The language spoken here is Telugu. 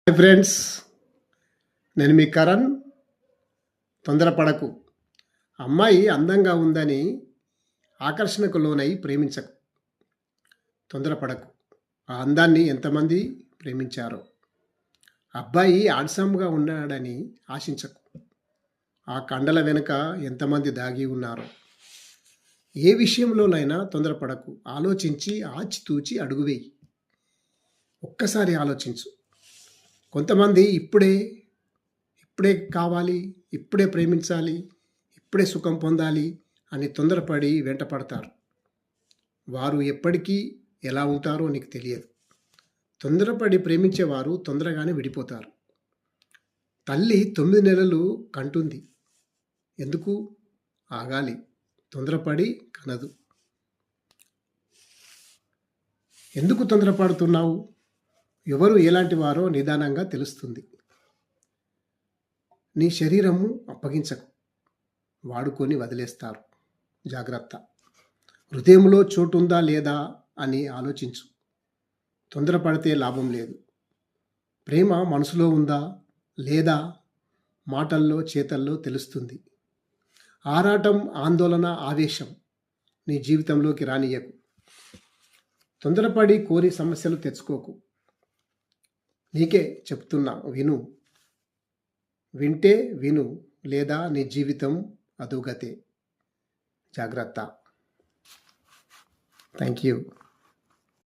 హాయ్ ఫ్రెండ్స్, నేను మీ కరణ్. తొందరపడకు. అమ్మాయి అందంగా ఉందని ఆకర్షణకు లోనై ప్రేమించకు. తొందరపడకు. ఆ అందాన్ని ఎంతమంది ప్రేమించారో. అబ్బాయి ఆడ్సమ్‌గా ఉన్నాడని ఆశించకు. ఆ కండల వెనుక ఎంతమంది దాగి ఉన్నారో. ఏ విషయంలోనైనా తొందరపడకు. ఆలోచించి ఆచితూచి అడుగు వేయి. ఒక్కసారి ఆలోచించు. కొంతమంది ఇప్పుడే కావాలి, ఇప్పుడే ప్రేమించాలి, ఇప్పుడే సుఖం పొందాలి అని తొందరపడి వెంట పడతారు. వారు ఎప్పటికీ ఎలా ఉంటారో నీకు తెలియదు. తొందరపడి ప్రేమించేవారు తొందరగానే విడిపోతారు. తల్లి 9 నెలలు కంటుంది. ఎందుకు? ఆగాలి. తొందరపడి కనదు. ఎందుకు తొందరపడుతున్నావు? ఎవరు ఎలాంటి వారో నిదానంగా తెలుస్తుంది. నీ శరీరము అప్పగించకు. వాడుకొని వదిలేస్తారు. జాగ్రత్త. హృదయంలో చోటుందా లేదా అని ఆలోచించు. తొందరపడితే లాభం లేదు. ప్రేమ మనసులో ఉందా లేదా మాటల్లో చేతల్లో తెలుస్తుంది. ఆరాటం, ఆందోళన, ఆవేశం నీ జీవితంలోకి రానియకు. తొందరపడి కోరి సమస్యలు తెచ్చుకోకు. నీకే చెప్తున్నా, విను. వింటే విను, లేదా నీ జీవితం అధోగతే. జాగ్రత్త. Thank you.